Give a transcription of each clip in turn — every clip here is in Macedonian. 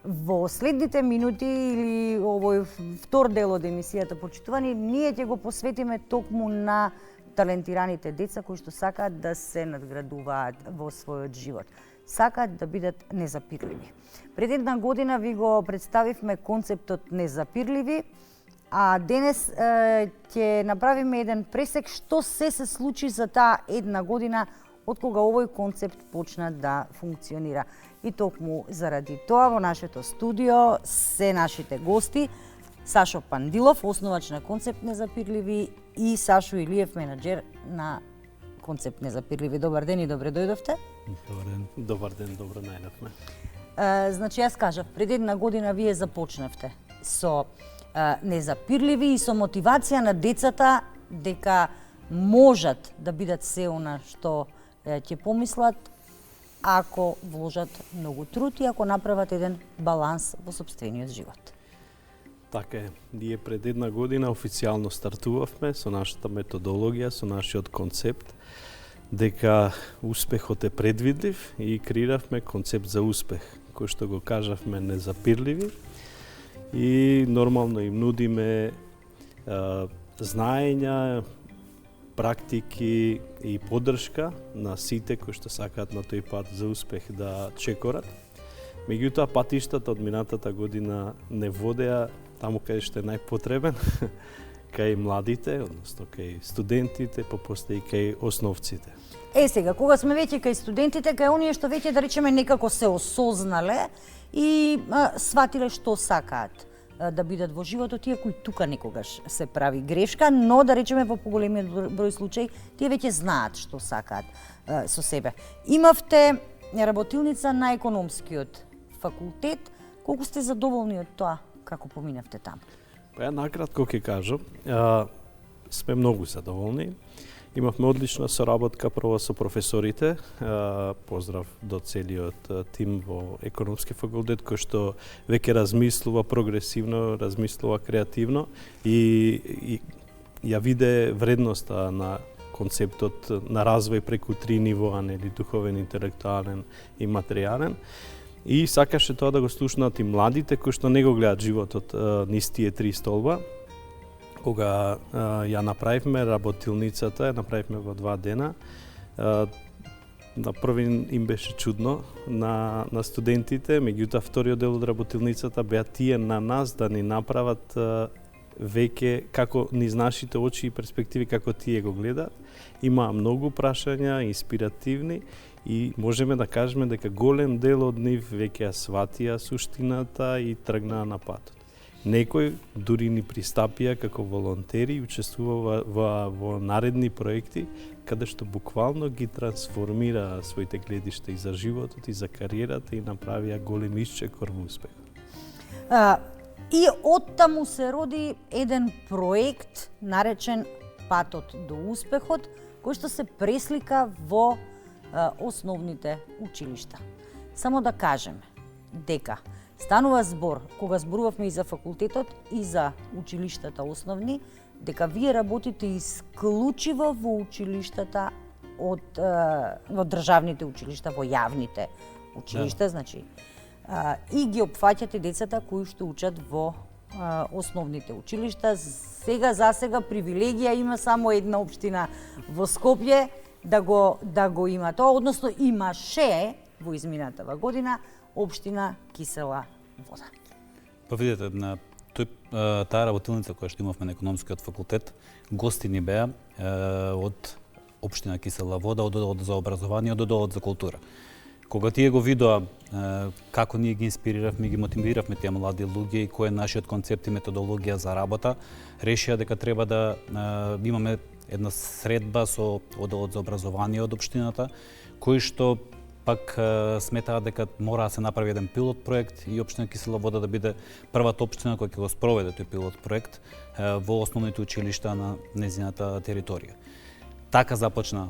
Во следните минути или овој втор дел од емисијата почитувани, ние ќе го посветиме токму на талентираните деца кои што сакаат да се надградуваат во својот живот. Сакаат да бидат незапирливи. Пред една година ви го представивме концептот незапирливи, а денес ќе направиме еден пресек што се случи за таа една година од кога овој концепт почна да функционира. И токму заради тоа во нашето студио се нашите гости Сашо Пандилов, основач на концепт Незапирливи, и Сашо Илиев, менаџер на концепт Незапирливи. Добар ден и добре дојдовте. Добар ден, добро најдовме. Значи, јас кажав, пред една година вие започнавте со Незапирливи и со мотивација на децата дека можат да бидат се она што ќе помислат ако вложат многу труд и ако направат еден баланс во сопствениот живот. Така е, ние пред една година официјално стартувавме со нашата методологија, со нашиот концепт, дека успехот е предвидлив и креиравме концепт за успех, кој што го кажавме незапирливи, и нормално им нудиме знаења, практики и поддршка на сите кои што сакаат на тој пат за успех да чекорат. Меѓутоа, патиштата од минатата година не водеа таму каде што е најпотребен, кај младите, односно кај студентите, попоста и кај основците. Сега, кога сме веќе кај студентите, кај оние што веќе, да речеме, некако се осознале и сватиле што сакаат да бидат во животот, тие кои тука некогаш се прави грешка, но да речеме во поголемиот број случаи, тие веќе знаат што сакаат со себе. Имавте работилница на економскиот факултет. Колку сте задоволни од тоа како поминавте таму? Па ја накратко ќе кажам, сме многу задоволни. Имавме одлична соработка прво со професорите. Поздрав до целиот тим во економски факултет кој што веќе размислува прогресивно, размислува креативно и ја виде вредноста на концептот на развој преку три нивоа, нели, духовен, интелектуален и материјален. И сакаше тоа да го слушнат и младите кои што не го гледаат животот низ тие три столба. Кога ја направивме работилницата, ја направивме во 2 дена, на први им беше чудно на студентите, меѓутоа вториот дел од работилницата беа тие на нас да ни направат веќе како низ нашите очи и перспективи како тие го гледаат. Има многу прашања, инспиративни, и можеме да кажеме дека голем дел од нив веќе ја сватија суштината и тргнаа на патот. Некој дури ни пристапија како волонтери и учествува во наредни проекти, каде што буквално ги трансформира своите гледишта и за животот, и за кариерата, и направија голем исчекор во успех. И оттаму се роди еден проект наречен Патот до успехот, кој што се преслика во основните училишта. Само да кажеме дека станува збор, кога зборувавме и за факултетот и за училиштата основни, дека вие работите исклучиво во училиштата во државните училишта, во јавните училишта, значи, и ги опфаќате децата кои што учат во основните училишта. Сега привилегија има само една општина во Скопје да го има тоа, односно имаше во изминатава година општина Кисела Вода. Па видите, на таа работилница која што имавме на економскиот факултет, гости ни беа од општина Кисела Вода, од одделот за образование, од одделот за култура. Кога тие го видоа како ние ги инспириравме, ги мотивиравме тие млади луѓе и кој е нашиот концепт и методологија за работа, решија дека треба да имаме една средба со одделот за образование од општината, кој што пак сметаа дека мора да се направи еден пилот проект и општина Кисела Вода да биде првата општина која ќе го спроведе тој пилот проект во основните училишта на нејзината територија. Така започна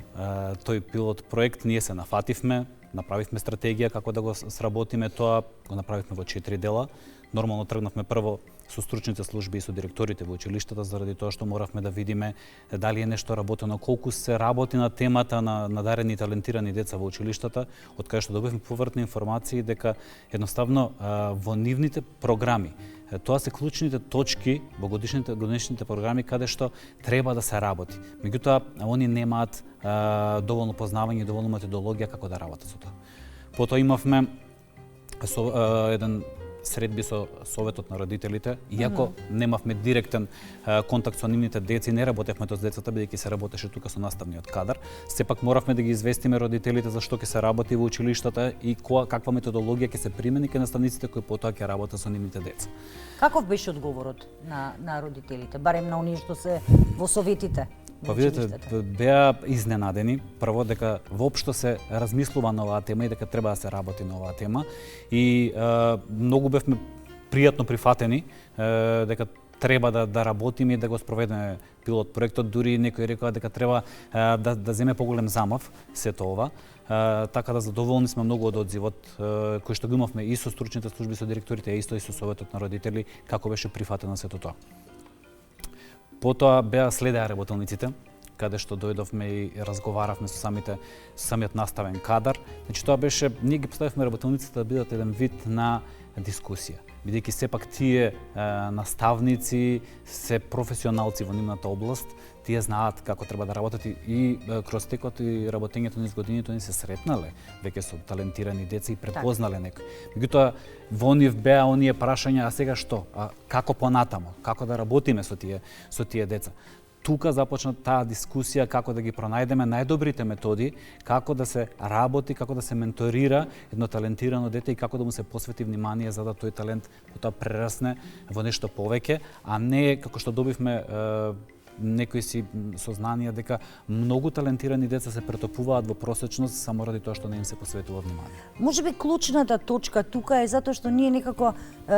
тој пилот проект, ние се нафативме, направивме стратегија како да го сработиме тоа, го направивме во 4 дела. Нормално тргнавме прво со стручните служби и со директорите во училиштата заради тоа што моравме да видиме дали е нешто работено, колку се работи на темата на надарени и талентирани деца во училиштата, од кај што добивме повртни информации дека едноставно во нивните програми тоа се клучните точки во годишните програми каде што треба да се работи. Меѓутоа, они немаат доволно познавање и доволно методологија како да работат со тоа. Потоа имавме еден средби со Советот на родителите, иако немавме директен контакт со нивните деца и не работевме тоа с децата, бидејќи се работеше тука со наставниот кадар, сепак моравме да ги известиме родителите за што ќе се работи во училиштата и каква методологија ќе се примени кај наставниците кои потоа ќе работат со нивните деца. Каков беше одговорот на родителите, барем на оние што се во советите? Па видите, беа изненадени, прво дека воопшто се размислува на оваа тема и дека треба да се работи на оваа тема и многу бевме пријатно прифатени дека треба да работиме и да го спроведеме пилот проектот, дури некој рекоа дека треба да земе поголем замав сето ова. Така да задоволни сме многу од одзивот кој што го имавме и со стручните служби, со директорите, и исто и со Советот на родители, како беше прифатено сето тоа. Потоа следеа работелниците, каде што дојдовме и разговаравме со самиот наставен кадар. Значи тоа беше, ние ги поставивме работелниците да бидат еден вид на дискусија, бидејќи сепак тие наставници се професионалци во нивната област, тие знаат како треба да работат и кроз текот и работењето низ годините они се сретнале веќе со талентирани деца и препознале некој. Меѓутоа во нив беа оние прашања, а сега што? Како понатамо? Како да работиме со тие деца? Тука започна таа дискусија како да ги пронајдеме најдобрите методи, како да се работи, како да се менторира едно талентирано дете и како да му се посвети внимание за да тој талент потоа прерасне во нешто повеќе, а не како што добивме некои си сознанија дека многу талентирани деца се претопуваат во просечност само ради тоа што не им се посветува внимание. Можеби клучната точка тука е затоа што ние некако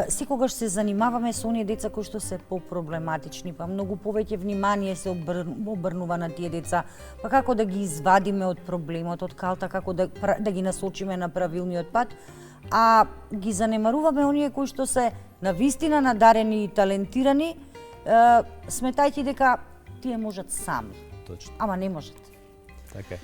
секогаш се занимаваме со оние деца кои што се попроблематични, па многу повеќе внимание се обрнува на тие деца, па како да ги извадиме од проблемот, од калта, како да ги насочиме на правилниот пат, а ги занемаруваме оние кои што се навистина надарени и талентирани, сметајќи дека тие можат сами. Точно. Ама не можат. Така е.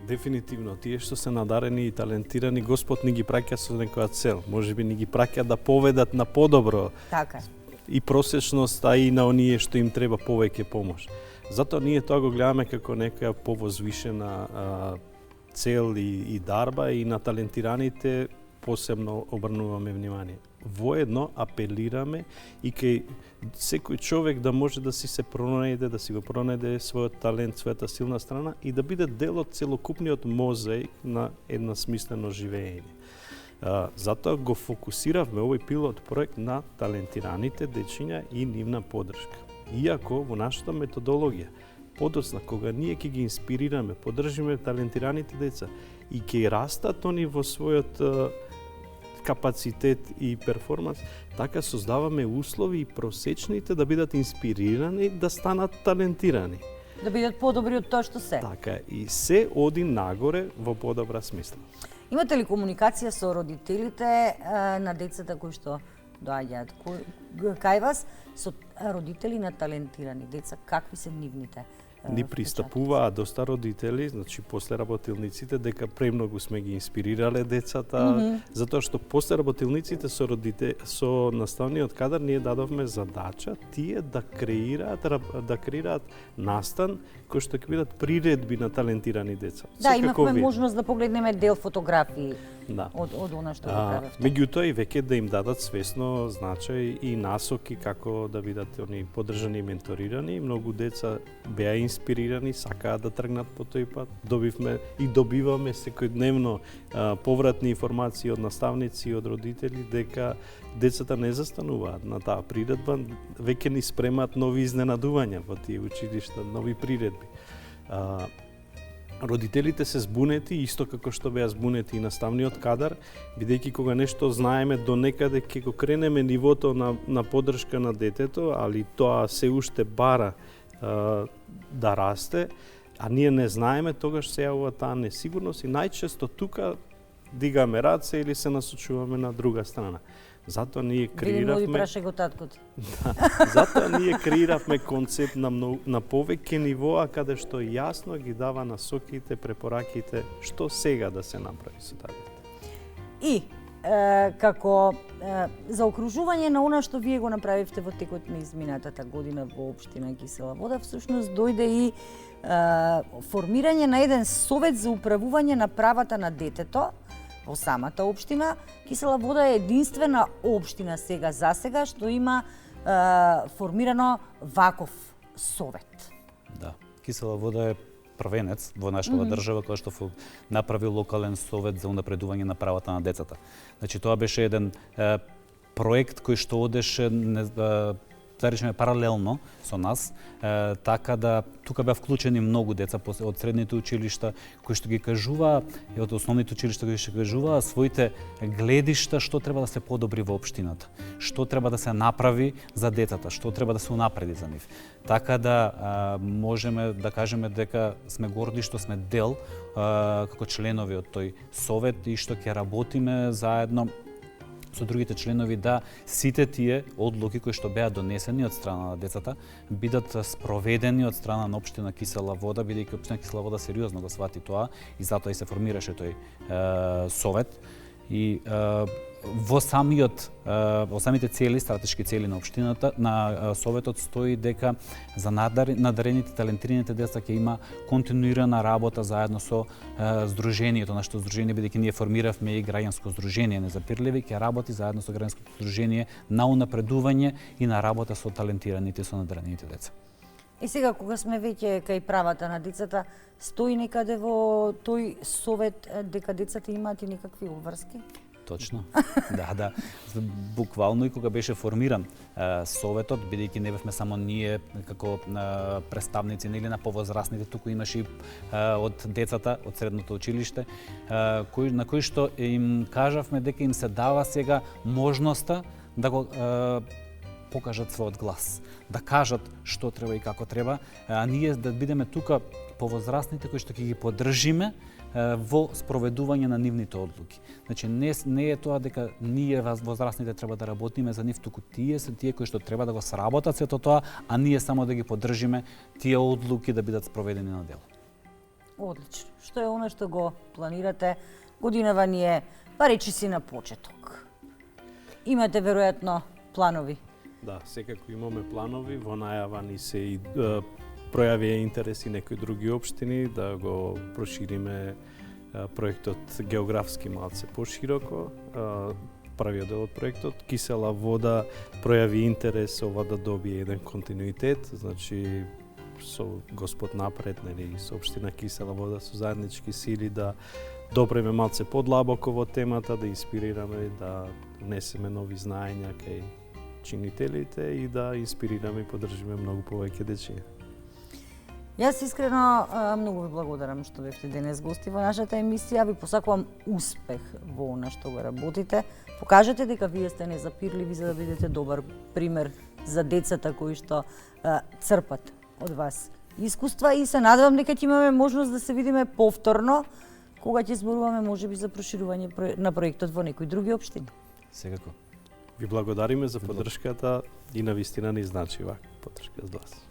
Дефинитивно, тие што се надарени и талентирани, Господ ни ги праќа со некоја цел. Можеби ни ги праќа да поведат на подобро. Така. И просечност, а и на оние што им треба повеќе помош. Затоа ние тоа го гледаме како некоја повозвишена цел и дарба и на талентираните посебно обрнуваме внимание. Воедно апелираме и кај секој човек да може да си се пронајде, да си го пронајде својот талент, својата силна страна и да биде дел од целокупниот мозаик на една смислено живење. Затоа го фокусиравме овој пилот проект на талентираните дечиња и нивна поддршка. Иако во нашата методологија, подоцна кога ние ќе ги инспирираме, поддржиме талентираните деца и ќе растат они во својот капацитет и перформанс, така создаваме услови и просечните да бидат инспирирани да станат талентирани. Да бидат подобри од тоа што се. Така, и се оди нагоре во подобра смисла. Имате ли комуникација со родителите на децата кои што доаѓаат кај вас, со родители на талентирани деца, какви се нивните? Ни пристапуваат доста родители, значи после работилниците, дека премногу сме ги инспирирале децата, затоа што после работилниците со наставниот кадар ние дадовме задача тие да креираат настан кои што ќе бидат приредби на талентирани деца. Да, имавме можност да погледнеме дел фотографии од она што го правевте. Меѓутоа и веќе да им дадат свесно значај и насоки како да бидат они поддржани и менторирани. Многу деца беа инспирирани, сакаат да тргнат по тој пат. Добиваме секојдневно повратни информации од наставници и од родители дека децата не застануваат на таа приредба, веќе ни спремаат нови изненадувања во тие училишта, нови приредби. Родителите се збунети, исто како што беа збунети и наставниот кадар, бидејќи кога нешто знаеме до некаде ќе го кренеме нивото на поддршка на детето, али тоа се уште бара да расте, а ние не знаеме, тогаш се јавува таа несигурност и најчесто тука дигаме раце или се насочуваме на друга страна. Затоа ние Видимо, креиравме... ви праше го таткот. Затоа ние креиравме концепт на повеќе нивоа, каде што јасно ги дава насоките, препораките, што сега да се направи со таа дете. И како заокружување на она што вие го направивте во текот на изминатата година во општина Кисела Вода, всушност дојде и формирање на еден совет за управување на правата на детето во самата општина. Кисела Вода е единствена општина сега што има формирано ваков совет. Да, Кисела Вода е првенец во нашата држава кој што направи локален совет за унапредување на правата на децата. Значи тоа беше еден проект кој што одеше да речеме паралелно со нас, така да тука беа вклучени многу деца од средните училишта кои што ги кажуваа, од основните училишта кои што кажуваа своите гледишта што треба да се подобри во општината, што треба да се направи за децата, што треба да се унапреди за нив. Така да можеме да кажеме дека сме горди што сме дел како членови од тој совет и што ќе работиме заедно со другите членови да сите тие одлуки кои што беа донесени од страна на децата бидат спроведени од страна на општина Кисела Вода, бидејќи општина Кисела Вода сериозно го свати тоа и затоа и се формираше тој совет. И во самите цели, стратешки цели на општината, на советот стои дека за надарените, талентираните деца ќе има континуирана работа заедно со здружението, нашето здружение, бидејќи ние формиравме и граѓанско здружение Незапирливи, ќе работи заедно со граѓанското здружение на унапредување и на работа со талентираните и со надарените деца. И сега, кога сме веќе кај правата на децата, стои некаде во тој совет дека децата имаат и некакви обврски? Точно. Да. Буквално и кога беше формиран советот, бидејќи не бевме само ние како представници нели на повозрастните, туку имаше и од децата од средното училиште, на кои што им кажавме дека им се дава сега можноста да го покажат својот глас, да кажат што треба и како треба, а ние да бидеме тука повозрастните кои што ќе ги поддржиме во спроведување на нивните одлуки. Значи не е тоа дека ние возрастните треба да работиме за нив, туку тие се тие кои што треба да го сработат сето тоа, а ние само да ги поддржиме тие одлуки да бидат спроведени на дело. Одлично. Што е она што го планирате? Годинава ни е, па речи си на почеток. Имате веројатно планови. Да, секако имаме планови, во најава ни се и пројавија интереси некои други општини да го прошириме проектот географски малце пошироко. Првиот дел од проектот Кисела Вода пројави интерес ова да добие еден континуитет, значи со Господ напред, нели, со општина Кисела Вода со заеднички сили да допреме малце подлабоко во темата, да инспирираме, да внесеме нови знаења кај чинителите и да инспирираме и поддржиме многу повеќе дечиња. Јас искрено многу ви благодарам што бевте денес гости во нашата емисија. Ви посакувам успех во она што го работите. Покажете дека вие сте незапирливи за да бидете добар пример за децата кои што црпат од вас искуства и се надевам дека ќе имаме можност да се видиме повторно кога ќе зборуваме можеби за проширување на проектот во некои други општини. Секако. Ви благодариме за поддршката и навистина ни значи вака поддршка за вас.